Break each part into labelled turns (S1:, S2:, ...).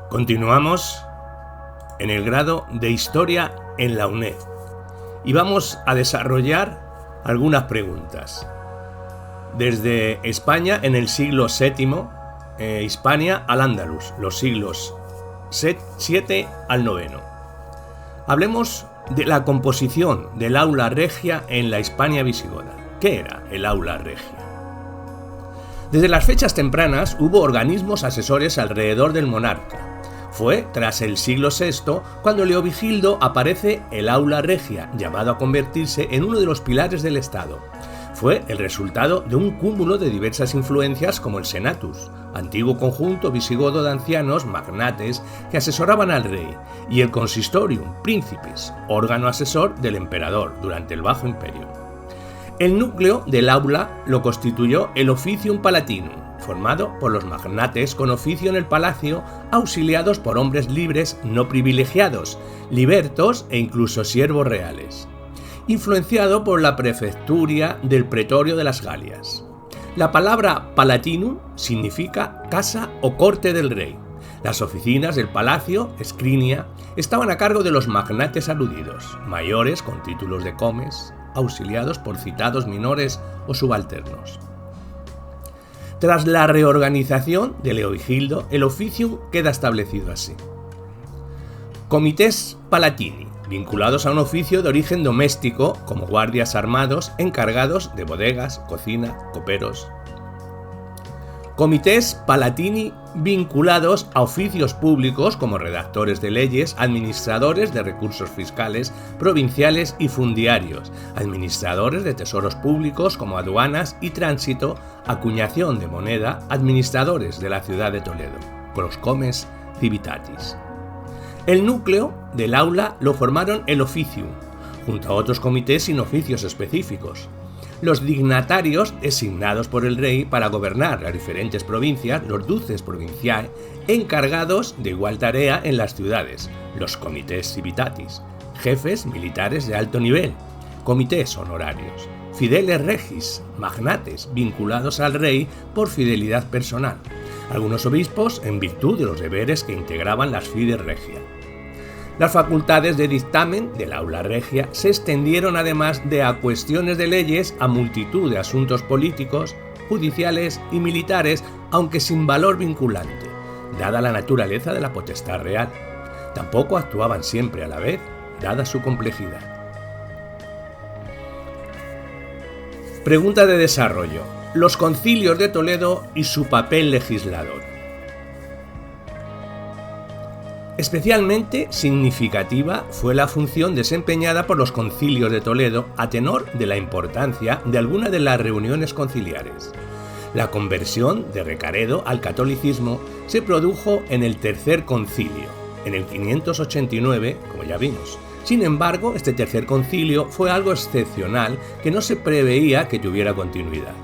S1: Continuamos en el grado de Historia en la UNED y vamos a desarrollar algunas preguntas. Desde España en el siglo VII, Hispania al Andalus, los siglos 7 al 9. Hablemos de la composición del aula regia en la Hispania visigoda. ¿Qué era el aula regia? Desde las fechas tempranas hubo organismos asesores alrededor del monarca. Fue tras el siglo VI cuando Leovigildo aparece el aula regia, llamado a convertirse en uno de los pilares del Estado. Fue el resultado de un cúmulo de diversas influencias como el Senatus, antiguo conjunto visigodo de ancianos magnates que asesoraban al rey, y el Consistorium, príncipes, órgano asesor del emperador durante el Bajo Imperio. El núcleo del aula lo constituyó el Officium Palatinum, formado por los magnates con oficio en el palacio, auxiliados por hombres libres no privilegiados, libertos e incluso siervos reales. Influenciado por la prefecturia del pretorio de las Galias. La palabra Palatinum significa casa o corte del rey. Las oficinas del palacio, Scrinia, estaban a cargo de los magnates aludidos, mayores con títulos de comes, auxiliados por citados menores o subalternos. Tras la reorganización de Leovigildo, el oficium queda establecido así. Comités Palatini, vinculados a un oficio de origen doméstico, como guardias armados encargados de bodegas, cocina, coperos. Comités Palatini vinculados a oficios públicos como redactores de leyes, administradores de recursos fiscales, provinciales y fundiarios, administradores de tesoros públicos como aduanas y tránsito, acuñación de moneda, administradores de la ciudad de Toledo, proscomes civitatis. El núcleo del aula lo formaron el Officium, junto a otros comités sin oficios específicos. Los dignatarios designados por el rey para gobernar las diferentes provincias, los duces provinciae, encargados de igual tarea en las ciudades, los comités civitatis, jefes militares de alto nivel, comités honorarios, fideles regis, magnates vinculados al rey por fidelidad personal, algunos obispos en virtud de los deberes que integraban las fides regia. Las facultades de dictamen del aula regia se extendieron además de a cuestiones de leyes a multitud de asuntos políticos, judiciales y militares, aunque sin valor vinculante, dada la naturaleza de la potestad real. Tampoco actuaban siempre a la vez, dada su complejidad. Pregunta de desarrollo. Los concilios de Toledo y su papel legislador. Especialmente significativa fue la función desempeñada por los concilios de Toledo a tenor de la importancia de algunas de las reuniones conciliares. La conversión de Recaredo al catolicismo se produjo en el tercer concilio, en el 589, como ya vimos. Sin embargo, este tercer concilio fue algo excepcional que no se preveía que tuviera continuidad.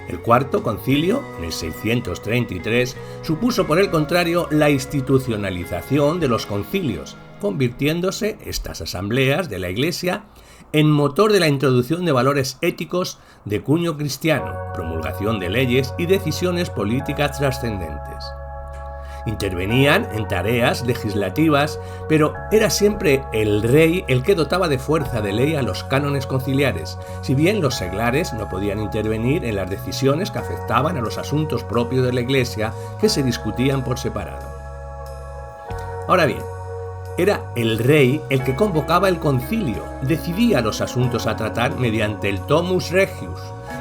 S1: El cuarto concilio, en el 633, supuso por el contrario la institucionalización de los concilios, convirtiéndose estas asambleas de la Iglesia en motor de la introducción de valores éticos de cuño cristiano, promulgación de leyes y decisiones políticas trascendentes. Intervenían en tareas legislativas, pero era siempre el rey el que dotaba de fuerza de ley a los cánones conciliares, si bien los seglares no podían intervenir en las decisiones que afectaban a los asuntos propios de la Iglesia que se discutían por separado. Ahora bien, era el rey el que convocaba el concilio, decidía los asuntos a tratar mediante el Tomus Regius,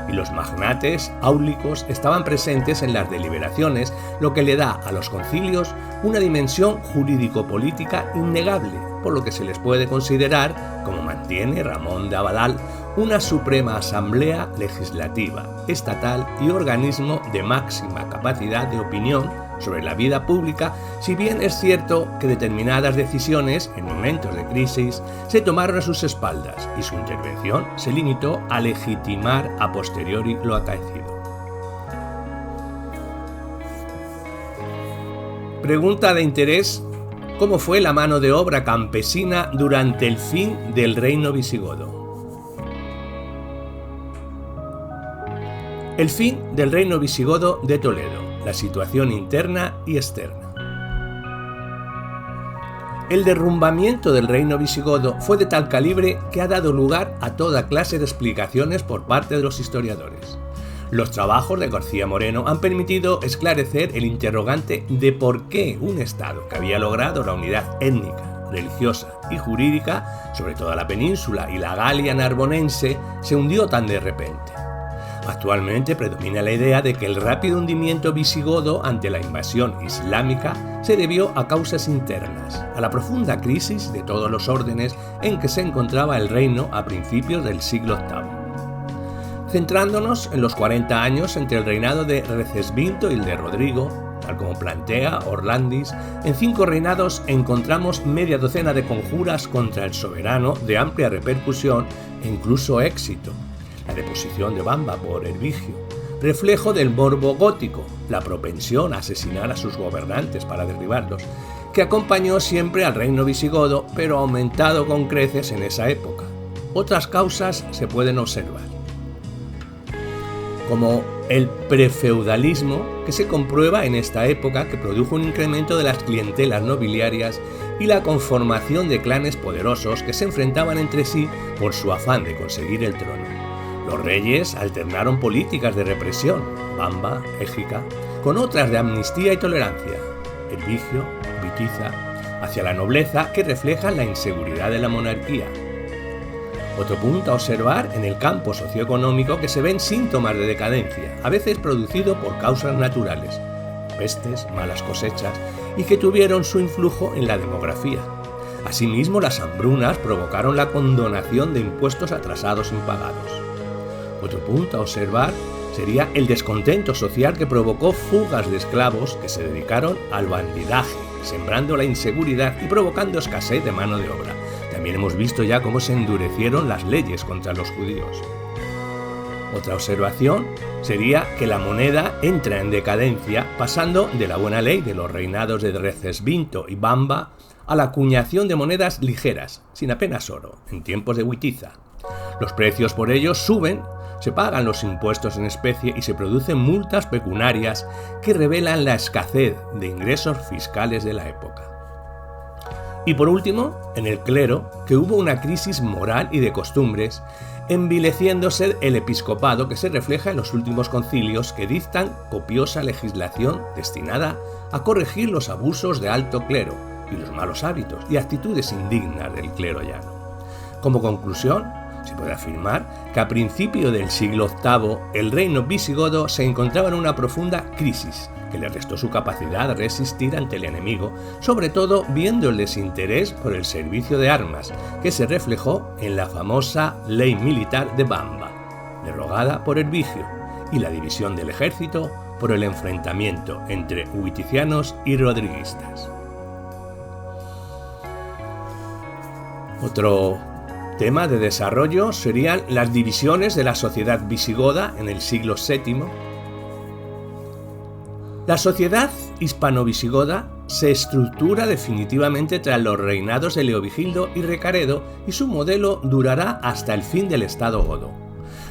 S1: y los magnates áulicos estaban presentes en las deliberaciones, lo que le da a los concilios una dimensión jurídico-política innegable, por lo que se les puede considerar, como mantiene Ramón de Abadal, una suprema asamblea legislativa, estatal y organismo de máxima capacidad de opinión sobre la vida pública, si bien es cierto que determinadas decisiones, en momentos de crisis, se tomaron a sus espaldas y su intervención se limitó a legitimar a posteriori lo acaecido. Pregunta de interés: ¿cómo fue la mano de obra campesina durante el fin del reino visigodo? El fin del reino visigodo de Toledo, la situación interna y externa. El derrumbamiento del reino visigodo fue de tal calibre que ha dado lugar a toda clase de explicaciones por parte de los historiadores. Los trabajos de García Moreno han permitido esclarecer el interrogante de por qué un Estado que había logrado la unidad étnica, religiosa y jurídica sobre toda la península y la Galia narbonense se hundió tan de repente. Actualmente predomina la idea de que el rápido hundimiento visigodo ante la invasión islámica se debió a causas internas, a la profunda crisis de todos los órdenes en que se encontraba el reino a principios del siglo VIII. Centrándonos en los 40 años entre el reinado de Recesvinto y el de Rodrigo, tal como plantea Orlandis, en 5 reinados encontramos media docena de conjuras contra el soberano de amplia repercusión e incluso éxito. La deposición de Bamba por Hervigio, reflejo del morbo gótico, la propensión a asesinar a sus gobernantes para derribarlos, que acompañó siempre al reino visigodo, pero aumentado con creces en esa época. Otras causas se pueden observar, como el prefeudalismo, que se comprueba en esta época, que produjo un incremento de las clientelas nobiliarias y la conformación de clanes poderosos que se enfrentaban entre sí por su afán de conseguir el trono. Los reyes alternaron políticas de represión, Bamba, Égica, con otras de amnistía y tolerancia, Hervigio, Witiza, hacia la nobleza, que reflejan la inseguridad de la monarquía. Otro punto a observar en el campo socioeconómico, que se ven síntomas de decadencia, a veces producido por causas naturales, pestes, malas cosechas, y que tuvieron su influjo en la demografía. Asimismo, las hambrunas provocaron la condonación de impuestos atrasados impagados. Otro punto a observar sería el descontento social que provocó fugas de esclavos que se dedicaron al bandidaje, sembrando la inseguridad y provocando escasez de mano de obra. También hemos visto ya cómo se endurecieron las leyes contra los judíos. Otra observación sería que la moneda entra en decadencia, pasando de la buena ley de los reinados de Recesvinto y Bamba a la acuñación de monedas ligeras, sin apenas oro, en tiempos de Witiza. Los precios por ellos suben, se pagan los impuestos en especie y se producen multas pecuniarias que revelan la escasez de ingresos fiscales de la época. Y por último, en el clero, que hubo una crisis moral y de costumbres, envileciéndose el episcopado, que se refleja en los últimos concilios que dictan copiosa legislación destinada a corregir los abusos de alto clero y los malos hábitos y actitudes indignas del clero llano. Como conclusión, se puede afirmar que a principios del siglo VIII el reino visigodo se encontraba en una profunda crisis que le restó su capacidad de resistir ante el enemigo, sobre todo viendo el desinterés por el servicio de armas, que se reflejó en la famosa ley militar de Bamba, derogada por Hervigio, y la división del ejército por el enfrentamiento entre huiticianos y rodriguistas. Otro tema de desarrollo serían las divisiones de la sociedad visigoda en el siglo VII. La sociedad hispano-visigoda se estructura definitivamente tras los reinados de Leovigildo y Recaredo, y su modelo durará hasta el fin del Estado godo.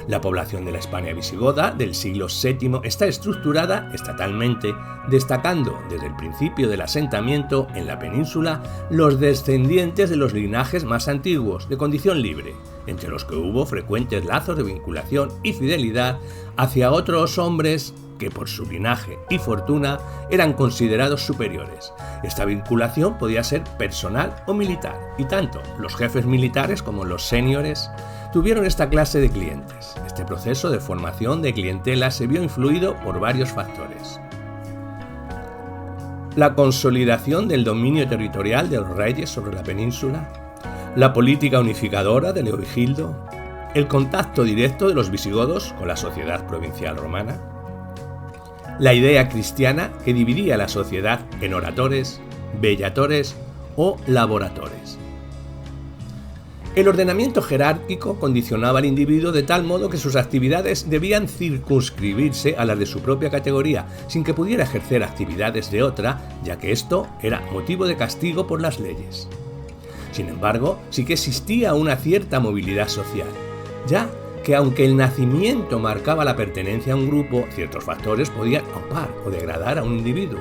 S1: La población de la Hispania visigoda del siglo VII está estructurada estatalmente, destacando desde el principio del asentamiento en la península los descendientes de los linajes más antiguos, de condición libre, entre los que hubo frecuentes lazos de vinculación y fidelidad hacia otros hombres que por su linaje y fortuna eran considerados superiores. Esta vinculación podía ser personal o militar, y tanto los jefes militares como los señores tuvieron esta clase de clientes. Este proceso de formación de clientela se vio influido por varios factores. La consolidación del dominio territorial de los reyes sobre la península, la política unificadora de Leovigildo, el contacto directo de los visigodos con la sociedad provincial romana, la idea cristiana que dividía la sociedad en oratores, bellatores o laboratores. El ordenamiento jerárquico condicionaba al individuo de tal modo que sus actividades debían circunscribirse a las de su propia categoría, sin que pudiera ejercer actividades de otra, ya que esto era motivo de castigo por las leyes. Sin embargo, sí que existía una cierta movilidad social, ya que aunque el nacimiento marcaba la pertenencia a un grupo, ciertos factores podían aupar o degradar a un individuo.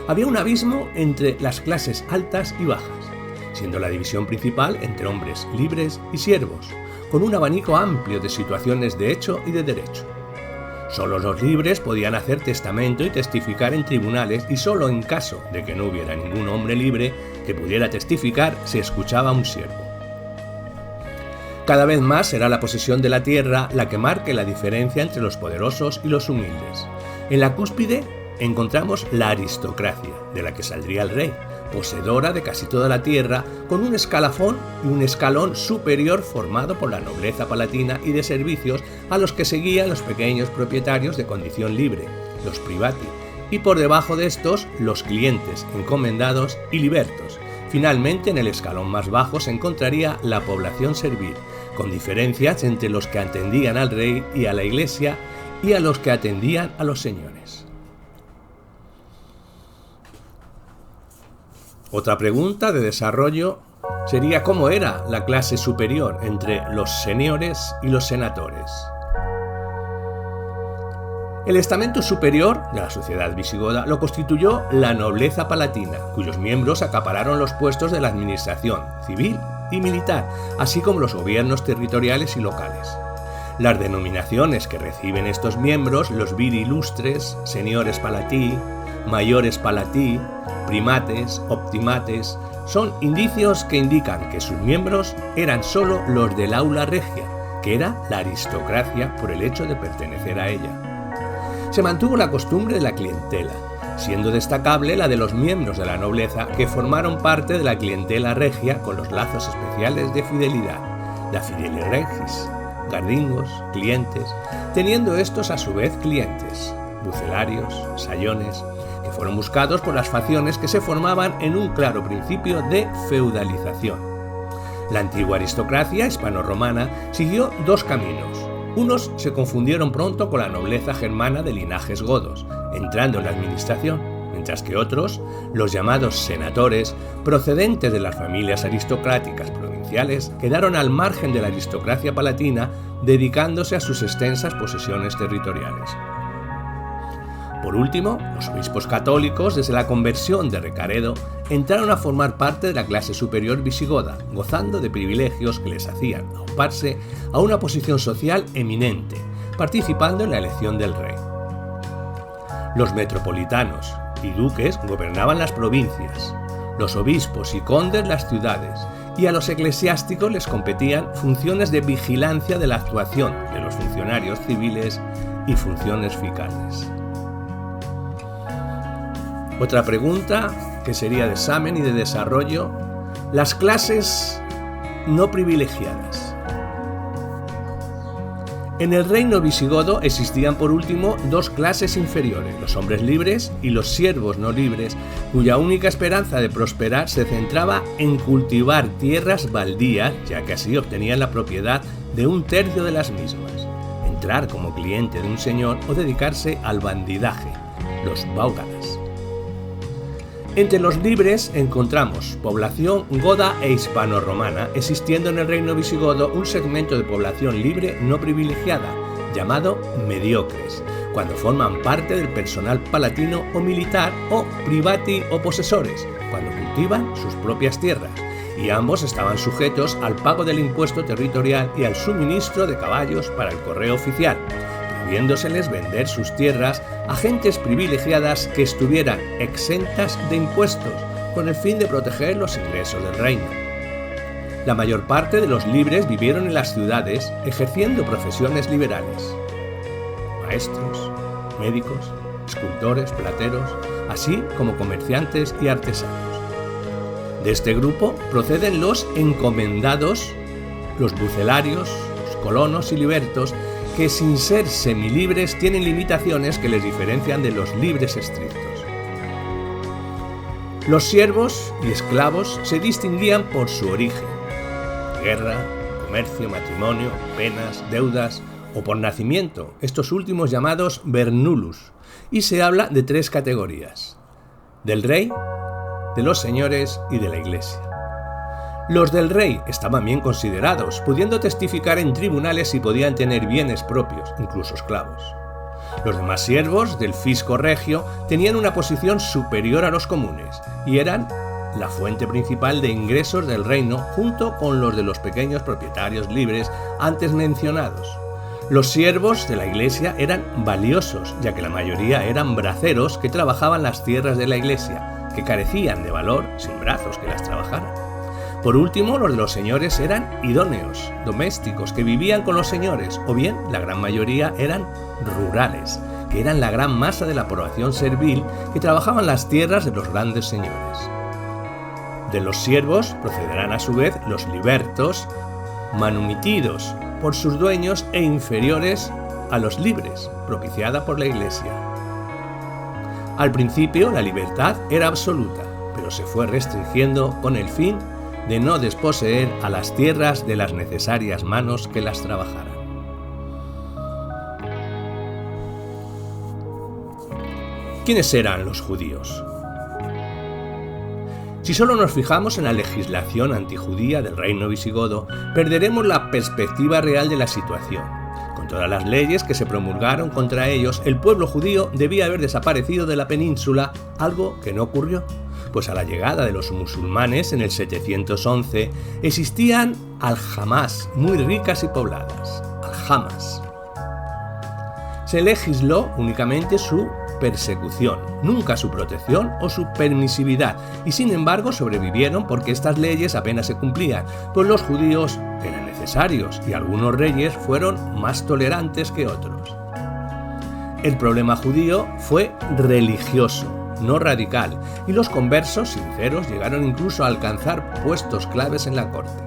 S1: Había un abismo entre las clases altas y bajas. siendo la división principal entre hombres libres y siervos, con un abanico amplio de situaciones de hecho y de derecho. Solo los libres podían hacer testamento y testificar en tribunales, y solo en caso de que no hubiera ningún hombre libre que pudiera testificar, se escuchaba a un siervo. Cada vez más será la posesión de la tierra la que marque la diferencia entre los poderosos y los humildes. En la cúspide encontramos la aristocracia, de la que saldría el rey, poseedora de casi toda la tierra, con un escalafón y un escalón superior formado por la nobleza palatina y de servicios, a los que seguían los pequeños propietarios de condición libre, los privati, y por debajo de estos los clientes, encomendados y libertos. Finalmente, en el escalón más bajo se encontraría la población servil, con diferencias entre los que atendían al rey y a la iglesia y a los que atendían a los señores. Otra pregunta de desarrollo sería cómo era la clase superior entre los señores y los senatores. El estamento superior de la sociedad visigoda lo constituyó la nobleza palatina, cuyos miembros acapararon los puestos de la administración civil y militar, así como los gobiernos territoriales y locales. Las denominaciones que reciben estos miembros, los viri ilustres, señores palatí, mayores palatí, primates, optimates, son indicios que indican que sus miembros eran solo los del aula regia, que era la aristocracia por el hecho de pertenecer a ella. Se mantuvo la costumbre de la clientela, siendo destacable la de los miembros de la nobleza que formaron parte de la clientela regia con los lazos especiales de fidelidad, la fideli regis, gardingos, clientes, teniendo estos a su vez clientes, bucelarios, sayones, que fueron buscados por las facciones que se formaban en un claro principio de feudalización. La antigua aristocracia hispano-romana siguió dos caminos. Unos se confundieron pronto con la nobleza germana de linajes godos, entrando en la administración, mientras que otros, los llamados senatores, procedentes de las familias aristocráticas provinciales, quedaron al margen de la aristocracia palatina, dedicándose a sus extensas posesiones territoriales. Por último, los obispos católicos, desde la conversión de Recaredo, entraron a formar parte de la clase superior visigoda, gozando de privilegios que les hacían auparse a una posición social eminente, participando en la elección del rey. Los metropolitanos y duques gobernaban las provincias, los obispos y condes las ciudades, y a los eclesiásticos les competían funciones de vigilancia de la actuación de los funcionarios civiles y funciones fiscales. Otra pregunta que sería de examen y de desarrollo: las clases no privilegiadas. En el reino visigodo existían por último dos clases inferiores, los hombres libres y los siervos no libres, cuya única esperanza de prosperar se centraba en cultivar tierras baldías, ya que así obtenían la propiedad de un tercio de las mismas, entrar como cliente de un señor o dedicarse al bandidaje, los báugaras. Entre los libres encontramos población goda e hispano-romana, existiendo en el reino visigodo un segmento de población libre no privilegiada, llamado mediocres, cuando forman parte del personal palatino o militar, o privati o posesores, cuando cultivan sus propias tierras, y ambos estaban sujetos al pago del impuesto territorial y al suministro de caballos para el correo oficial, prohibiéndoseles vender sus tierras a gentes privilegiadas que estuvieran exentas de impuestos, con el fin de proteger los ingresos del reino. La mayor parte de los libres vivieron en las ciudades ejerciendo profesiones liberales: maestros, médicos, escultores, plateros, así como comerciantes y artesanos. De este grupo proceden los encomendados, los bucelarios, los colonos y libertos, que sin ser semilibres tienen limitaciones que les diferencian de los libres estrictos. Los siervos y esclavos se distinguían por su origen: guerra, comercio, matrimonio, penas, deudas, o por nacimiento, estos últimos llamados vernulus, y se habla de tres categorías: del rey, de los señores y de la iglesia. Los del rey estaban bien considerados, pudiendo testificar en tribunales y podían tener bienes propios, incluso esclavos. Los demás siervos del fisco regio tenían una posición superior a los comunes y eran la fuente principal de ingresos del reino junto con los de los pequeños propietarios libres antes mencionados. Los siervos de la iglesia eran valiosos, ya que la mayoría eran braceros que trabajaban las tierras de la iglesia, que carecían de valor sin brazos que las trabajaran. Por último, los de los señores eran idóneos, domésticos, que vivían con los señores, o bien la gran mayoría eran rurales, que eran la gran masa de la población servil que trabajaban las tierras de los grandes señores. De los siervos procederán a su vez los libertos, manumitidos por sus dueños e inferiores a los libres, propiciada por la Iglesia. Al principio la libertad era absoluta, pero se fue restringiendo con el fin de no desposeer a las tierras de las necesarias manos que las trabajaran. ¿Quiénes eran los judíos? Si solo nos fijamos en la legislación antijudía del reino visigodo, perderemos la perspectiva real de la situación. Con todas las leyes que se promulgaron contra ellos, el pueblo judío debía haber desaparecido de la península, algo que no ocurrió, pues a la llegada de los musulmanes en el 711 existían aljamas muy ricas y pobladas, aljamas. Se legisló únicamente su persecución, nunca su protección o su permisividad, y sin embargo sobrevivieron porque estas leyes apenas se cumplían, pues los judíos eran necesarios y algunos reyes fueron más tolerantes que otros. El problema judío fue religioso, no radical, y los conversos sinceros llegaron incluso a alcanzar puestos claves en la corte.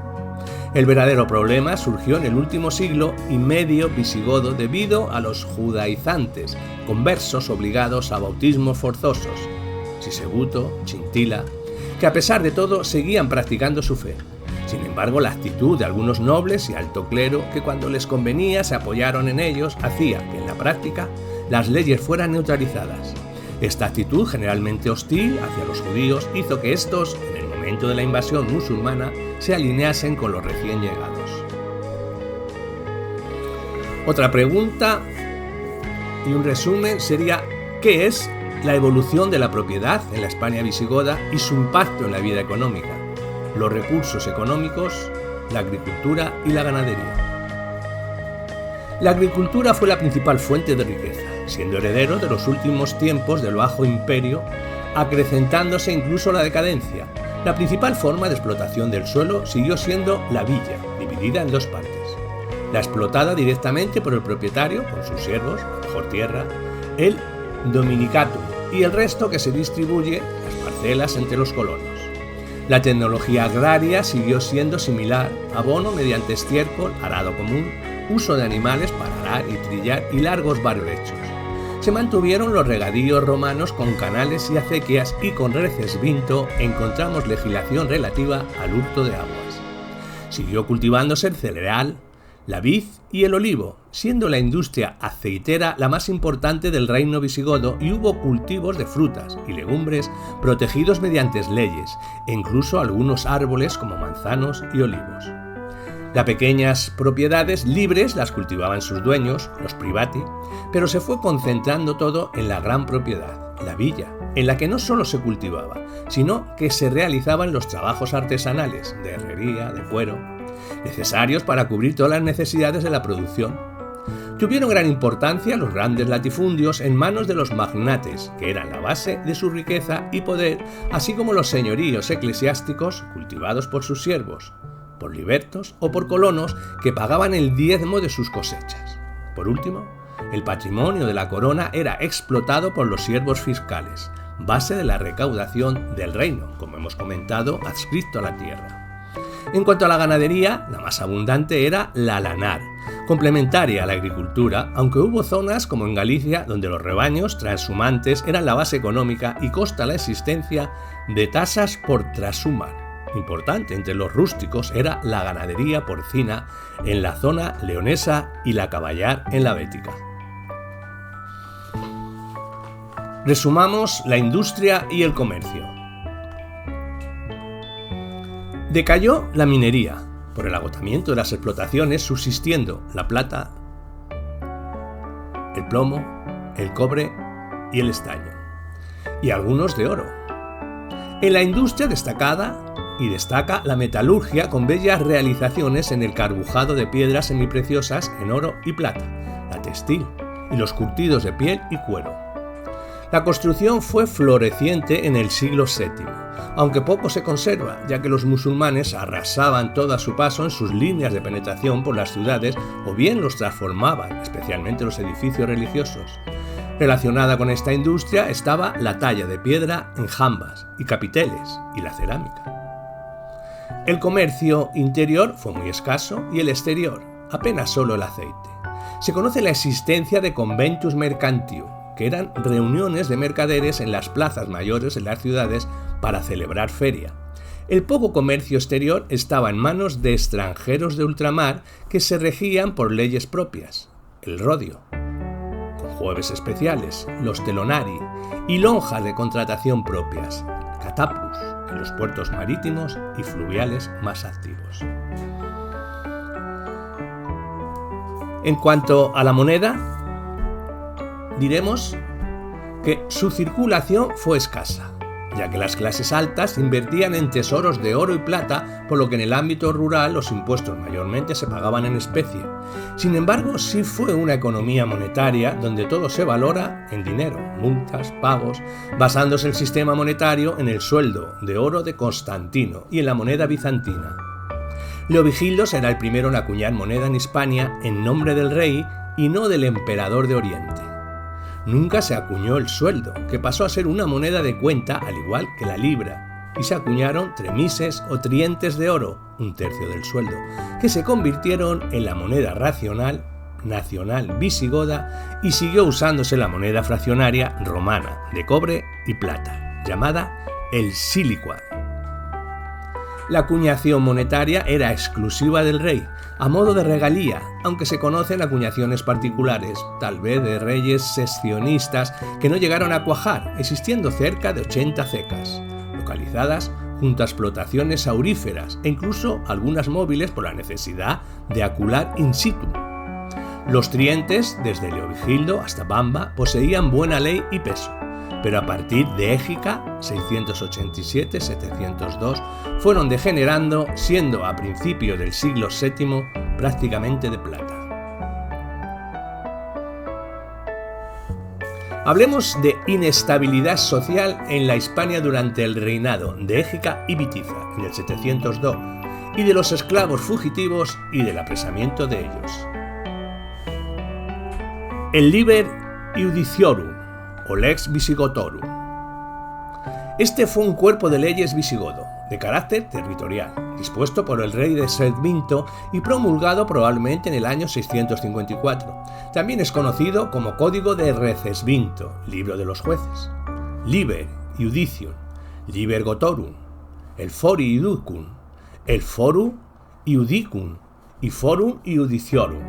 S1: El verdadero problema surgió en el último siglo y medio visigodo debido a los judaizantes, conversos obligados a bautismos forzosos, Sisebuto, Chintila, que a pesar de todo seguían practicando su fe. Sin embargo, la actitud de algunos nobles y alto clero que cuando les convenía se apoyaron en ellos hacía que en la práctica las leyes fueran neutralizadas. Esta actitud generalmente hostil hacia los judíos hizo que estos, en el momento de la invasión musulmana, se alineasen con los recién llegados. Otra pregunta y un resumen sería: ¿qué es la evolución de la propiedad en la España visigoda y su impacto en la vida económica, los recursos económicos, la agricultura y la ganadería? La agricultura fue la principal fuente de riqueza, siendo heredero de los últimos tiempos del Bajo Imperio, acrecentándose incluso la decadencia. La principal forma de explotación del suelo siguió siendo la villa, dividida en dos partes. La explotada directamente por el propietario, con sus siervos, la mejor tierra, el dominicatum, y el resto que se distribuye, las parcelas, entre los colonos. La tecnología agraria siguió siendo similar: abono mediante estiércol, arado común, uso de animales para arar y trillar y largos barbechos. Se mantuvieron los regadíos romanos con canales y acequias, y con Reces Vinto encontramos legislación relativa al hurto de aguas. Siguió cultivándose el cereal, la vid y el olivo, siendo la industria aceitera la más importante del reino visigodo, y hubo cultivos de frutas y legumbres protegidos mediante leyes, e incluso algunos árboles como manzanos y olivos. Las pequeñas propiedades libres las cultivaban sus dueños, los privati, pero se fue concentrando todo en la gran propiedad, la villa, en la que no solo se cultivaba, sino que se realizaban los trabajos artesanales, de herrería, de cuero, necesarios para cubrir todas las necesidades de la producción. Tuvieron gran importancia los grandes latifundios en manos de los magnates, que eran la base de su riqueza y poder, así como los señoríos eclesiásticos cultivados por sus siervos, por libertos o por colonos que pagaban el diezmo de sus cosechas. Por último, el patrimonio de la corona era explotado por los siervos fiscales, base de la recaudación del reino, como hemos comentado, adscrito a la tierra. En cuanto a la ganadería, la más abundante era la lanar, complementaria a la agricultura, aunque hubo zonas como en Galicia donde los rebaños transhumantes eran la base económica y consta la existencia de tasas por trashumar. Importante entre los rústicos era la ganadería porcina en la zona leonesa y la caballar en la bética. Resumamos la industria y el comercio. Decayó la minería por el agotamiento de las explotaciones, subsistiendo la plata, el plomo, el cobre y el estaño, y algunos de oro. En la industria destaca la metalurgia con bellas realizaciones en el carbujado de piedras semipreciosas en oro y plata, la textil y los curtidos de piel y cuero. La construcción fue floreciente en el siglo VII, aunque poco se conserva, ya que los musulmanes arrasaban todo a su paso en sus líneas de penetración por las ciudades o bien los transformaban, especialmente los edificios religiosos. Relacionada con esta industria estaba la talla de piedra en jambas y capiteles y la cerámica. El comercio interior fue muy escaso y el exterior, apenas solo el aceite. Se conoce la existencia de conventus mercantium, que eran reuniones de mercaderes en las plazas mayores de las ciudades para celebrar feria. El poco comercio exterior estaba en manos de extranjeros de ultramar que se regían por leyes propias, el rodio, con jueves especiales, los telonari y lonjas de contratación propias, cataplus, en los puertos marítimos y fluviales más activos. En cuanto a la moneda, diremos que su circulación fue escasa, ya que las clases altas invertían en tesoros de oro y plata, por lo que en el ámbito rural los impuestos mayormente se pagaban en especie. Sin embargo, sí fue una economía monetaria donde todo se valora en dinero, multas, pagos, basándose el sistema monetario en el sueldo de oro de Constantino y en la moneda bizantina. Leovigildo será el primero en acuñar moneda en Hispania en nombre del rey y no del emperador de Oriente. Nunca se acuñó el sueldo, que pasó a ser una moneda de cuenta al igual que la libra, y se acuñaron tremises o trientes de oro, un tercio del sueldo, que se convirtieron en la moneda nacional visigoda y siguió usándose la moneda fraccionaria romana de cobre y plata, llamada el siliquad. La acuñación monetaria era exclusiva del rey, a modo de regalía, aunque se conocen acuñaciones particulares, tal vez de reyes secesionistas que no llegaron a cuajar, existiendo cerca de 80 cecas, localizadas junto a explotaciones auríferas e incluso algunas móviles por la necesidad de acular in situ. Los trientes, desde Leovigildo hasta Bamba, poseían buena ley y peso, pero a partir de Égica, 687-702, fueron degenerando, siendo a principios del siglo VII prácticamente de plata. Hablemos de inestabilidad social en la Hispania durante el reinado de Égica y Bitiza, en el 702, y de los esclavos fugitivos y del apresamiento de ellos. El Liber Iudiciorum, o Lex Visigotorum. Este fue un cuerpo de leyes visigodo, de carácter territorial, dispuesto por el rey de Servinto y promulgado probablemente en el año 654. También es conocido como Código de Recesvinto, libro de los jueces. Liber Iudicium, Liber Gotorum, el Fori Iudicum, el Forum Iudicum y Forum Iudiciorum.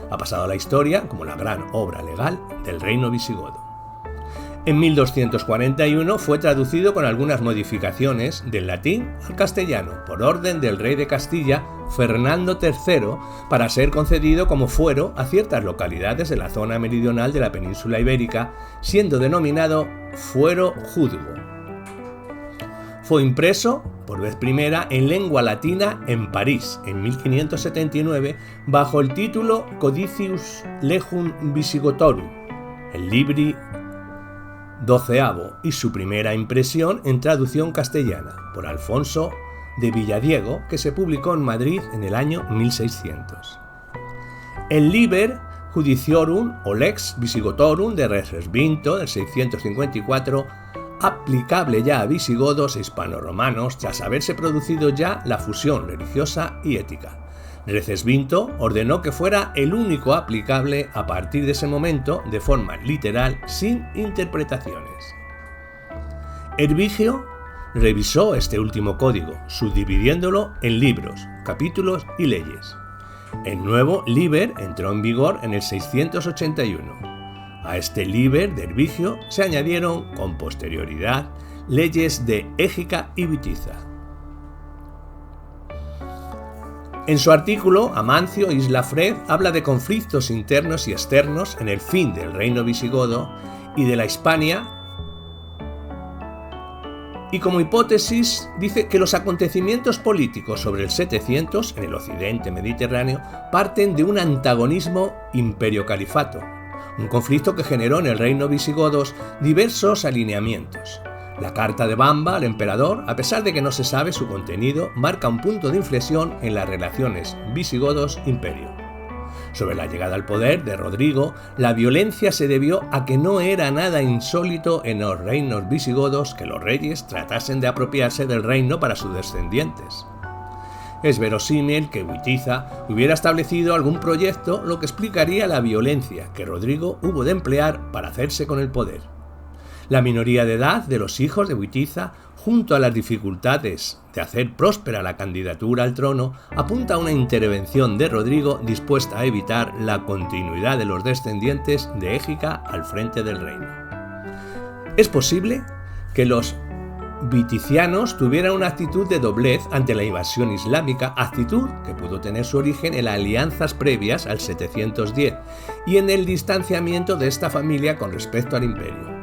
S1: Ha pasado a la historia como la gran obra legal del reino visigodo. En 1241 fue traducido con algunas modificaciones del latín al castellano por orden del rey de Castilla, Fernando III, para ser concedido como fuero a ciertas localidades de la zona meridional de la península ibérica, siendo denominado fuero juzgo. Fue impreso por vez primera en lengua latina en París en 1579 bajo el título Codicius Legum Visigotorum, el Libri XII, y su primera impresión en traducción castellana por Alfonso de Villadiego, que se publicó en Madrid en el año 1600. El Liber Judiciorum o Lex Visigotorum de Recesvinto del 654, aplicable ya a visigodos e hispano-romanos tras haberse producido ya la fusión religiosa y ética. Recesvinto ordenó que fuera el único aplicable a partir de ese momento de forma literal, sin interpretaciones. Hervigio revisó este último código, subdividiéndolo en libros, capítulos y leyes. El nuevo Liber entró en vigor en el 681. A este Liber de Hervigio se añadieron con posterioridad leyes de Égica y Bitiza. En su artículo, Amancio Islafred habla de conflictos internos y externos en el fin del reino visigodo y de la Hispania Y como hipótesis dice que los acontecimientos políticos sobre el 700 en el occidente mediterráneo parten de un antagonismo imperio-califato, un conflicto que generó en el reino visigodos diversos alineamientos. La carta de Bamba al emperador, a pesar de que no se sabe su contenido, marca un punto de inflexión en las relaciones visigodos-imperio. Sobre la llegada al poder de Rodrigo, la violencia se debió a que no era nada insólito en los reinos visigodos que los reyes tratasen de apropiarse del reino para sus descendientes. Es verosímil que Witiza hubiera establecido algún proyecto, lo que explicaría la violencia que Rodrigo hubo de emplear para hacerse con el poder. La minoría de edad de los hijos de Witiza, junto a las dificultades de hacer próspera la candidatura al trono, apunta a una intervención de Rodrigo dispuesta a evitar la continuidad de los descendientes de Égica al frente del reino. Es posible que los viticianos tuvieran una actitud de doblez ante la invasión islámica, actitud que pudo tener su origen en las alianzas previas al 710 y en el distanciamiento de esta familia con respecto al imperio.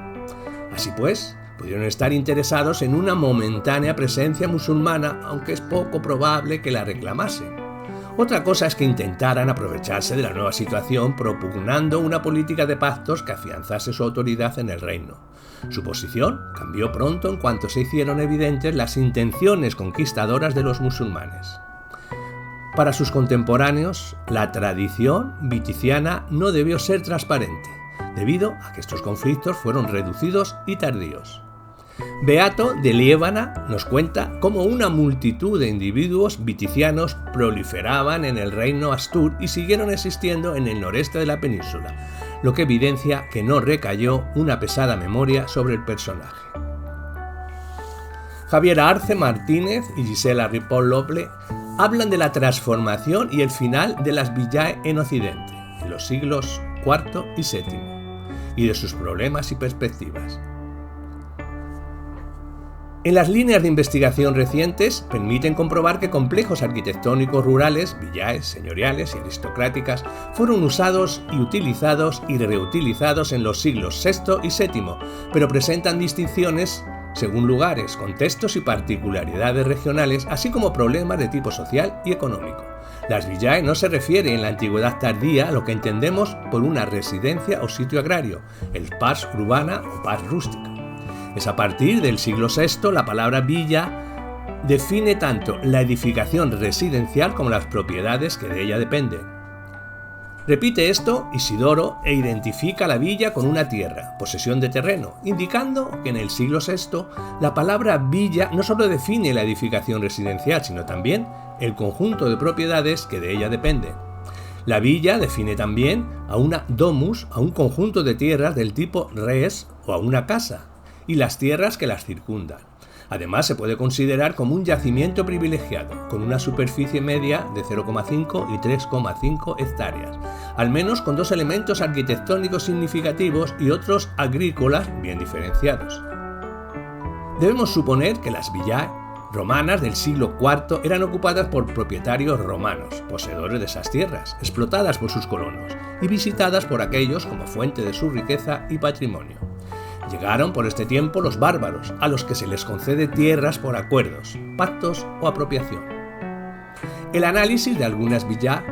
S1: Así pues, pudieron estar interesados en una momentánea presencia musulmana, aunque es poco probable que la reclamasen. Otra cosa es que intentaran aprovecharse de la nueva situación propugnando una política de pactos que afianzase su autoridad en el reino. Su posición cambió pronto en cuanto se hicieron evidentes las intenciones conquistadoras de los musulmanes. Para sus contemporáneos, la tradición viticiana no debió ser transparente, debido a que estos conflictos fueron reducidos y tardíos. Beato de Liébana nos cuenta cómo una multitud de individuos viticianos proliferaban en el reino Astur y siguieron existiendo en el noreste de la península, lo que evidencia que no recayó una pesada memoria sobre el personaje. Javier Arce Martínez y Gisela Ripoll Loble hablan de la transformación y el final de las villae en Occidente, en los siglos IV y VII, y de sus problemas y perspectivas. En las líneas de investigación recientes permiten comprobar que complejos arquitectónicos rurales, villaes, señoriales y aristocráticas fueron usados y utilizados y reutilizados en los siglos VI y VII, pero presentan distinciones según lugares, contextos y particularidades regionales, así como problemas de tipo social y económico. Las villae no se refiere en la antigüedad tardía a lo que entendemos por una residencia o sitio agrario, el pars urbana o pars rústica. Es a partir del siglo VI la palabra villa define tanto la edificación residencial como las propiedades que de ella dependen. Repite esto Isidoro e identifica la villa con una tierra, posesión de terreno, indicando que en el siglo VI la palabra villa no solo define la edificación residencial, sino también el conjunto de propiedades que de ella dependen. La villa define también a una domus, a un conjunto de tierras del tipo res o a una casa, y las tierras que las circundan. Además, se puede considerar como un yacimiento privilegiado, con una superficie media de 0,5 y 3,5 hectáreas, al menos con dos elementos arquitectónicos significativos y otros agrícolas bien diferenciados. Debemos suponer que las villae romanas del siglo IV eran ocupadas por propietarios romanos, poseedores de esas tierras, explotadas por sus colonos y visitadas por aquellos como fuente de su riqueza y patrimonio. Llegaron por este tiempo los bárbaros, a los que se les concede tierras por acuerdos, pactos o apropiación. El análisis de algunas villae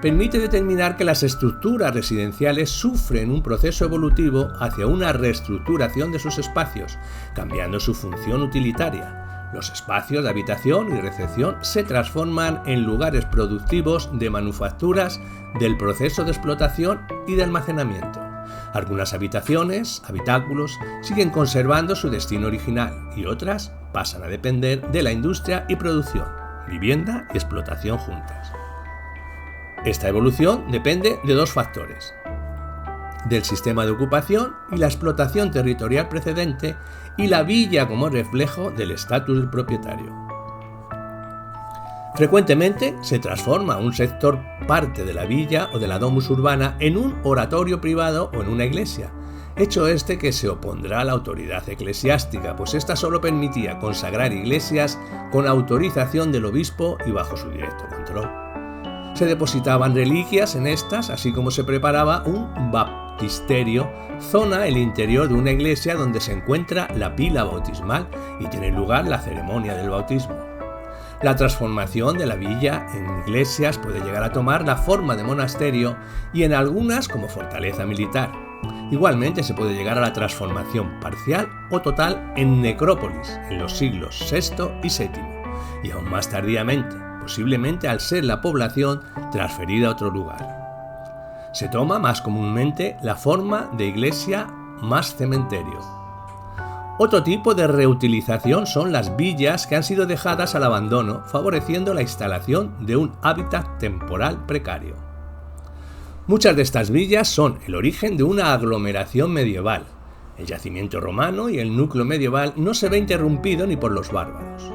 S1: permite determinar que las estructuras residenciales sufren un proceso evolutivo hacia una reestructuración de sus espacios, cambiando su función utilitaria. Los espacios de habitación y recepción se transforman en lugares productivos de manufacturas del proceso de explotación y de almacenamiento. Algunas habitaciones, habitáculos, siguen conservando su destino original y otras pasan a depender de la industria y producción, vivienda y explotación juntas. Esta evolución depende de dos factores: del sistema de ocupación y la explotación territorial precedente y la villa como reflejo del estatus del propietario. Frecuentemente se transforma un sector parte de la villa o de la domus urbana en un oratorio privado o en una iglesia, hecho este que se opondrá a la autoridad eclesiástica, pues ésta solo permitía consagrar iglesias con autorización del obispo y bajo su directo control. Se depositaban reliquias en estas, así como se preparaba un baptisterio baptisterio zona el interior de una iglesia donde se encuentra la pila bautismal y tiene lugar la ceremonia del bautismo. La transformación de la villa en iglesias puede llegar a tomar la forma de monasterio y en algunas como fortaleza militar. Igualmente se puede llegar a la transformación parcial o total en necrópolis en los siglos VI y VII y aún más tardíamente, posiblemente al ser la población transferida a otro lugar. Se toma más comúnmente la forma de iglesia más cementerio. Otro tipo de reutilización son las villas que han sido dejadas al abandono, favoreciendo la instalación de un hábitat temporal precario. Muchas de estas villas son el origen de una aglomeración medieval. El yacimiento romano y el núcleo medieval no se ve interrumpido ni por los bárbaros.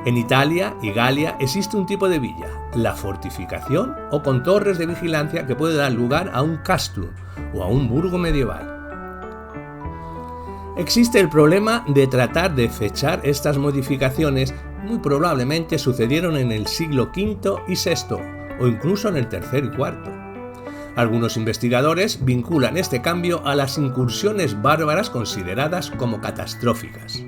S1: En Italia y Galia existe un tipo de villa, la fortificación o con torres de vigilancia que puede dar lugar a un castrum o a un burgo medieval. Existe el problema de tratar de fechar estas modificaciones, muy probablemente sucedieron en el siglo V y VI o incluso en el III y IV. Algunos investigadores vinculan este cambio a las incursiones bárbaras consideradas como catastróficas.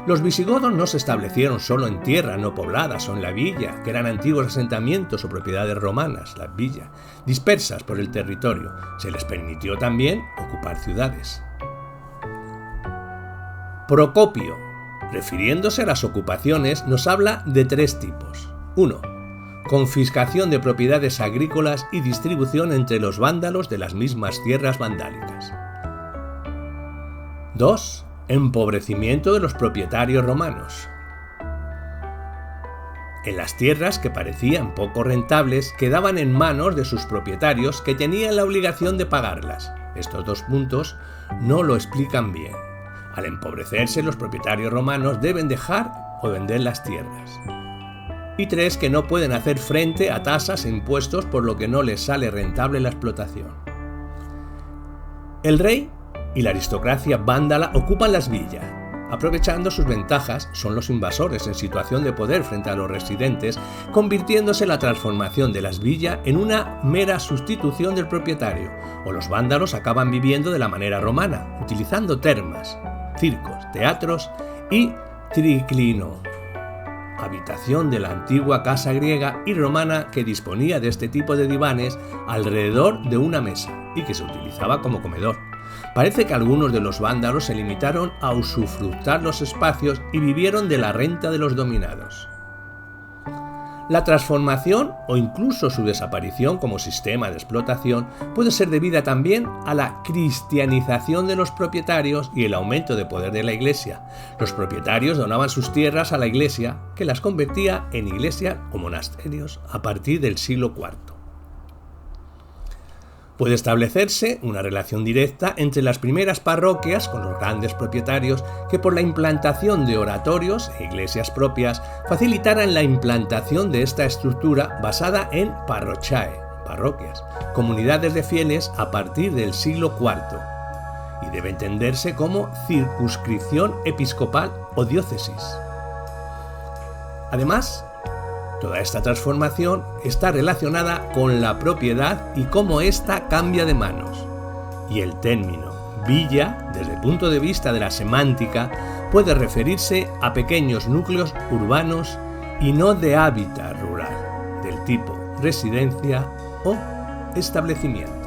S1: Los visigodos no se establecieron solo en tierras no pobladas o en la villa, que eran antiguos asentamientos o propiedades romanas, las villas, dispersas por el territorio. Se les permitió también ocupar ciudades. Procopio, refiriéndose a las ocupaciones, nos habla de tres tipos. 1. Confiscación de propiedades agrícolas y distribución entre los vándalos de las mismas tierras vandálicas. 2. Empobrecimiento de los propietarios romanos. En las tierras que parecían poco rentables quedaban en manos de sus propietarios que tenían la obligación de pagarlas. Estos dos puntos no lo explican bien. Al empobrecerse, los propietarios romanos deben dejar o vender las tierras. Y 3. Que no pueden hacer frente a tasas e impuestos por lo que no les sale rentable la explotación. El rey y la aristocracia vándala ocupan las villas. Aprovechando sus ventajas, son los invasores en situación de poder frente a los residentes, convirtiéndose la transformación de las villas en una mera sustitución del propietario, o los vándalos acaban viviendo de la manera romana, utilizando termas, circos, teatros y triclino, habitación de la antigua casa griega y romana que disponía de este tipo de divanes alrededor de una mesa y que se utilizaba como comedor. Parece que algunos de los vándalos se limitaron a usufructar los espacios y vivieron de la renta de los dominados. La transformación o incluso su desaparición como sistema de explotación puede ser debida también a la cristianización de los propietarios y el aumento de poder de la iglesia. Los propietarios donaban sus tierras a la iglesia, que las convertía en iglesias o monasterios a partir del siglo IV. Puede establecerse una relación directa entre las primeras parroquias con los grandes propietarios que por la implantación de oratorios e iglesias propias facilitaran la implantación de esta estructura basada en parrochiae, parroquias, comunidades de fieles a partir del siglo IV, y debe entenderse como circunscripción episcopal o diócesis. Además, toda esta transformación está relacionada con la propiedad y cómo ésta cambia de manos. Y el término villa, desde el punto de vista de la semántica, puede referirse a pequeños núcleos urbanos y no de hábitat rural, del tipo residencia o establecimiento.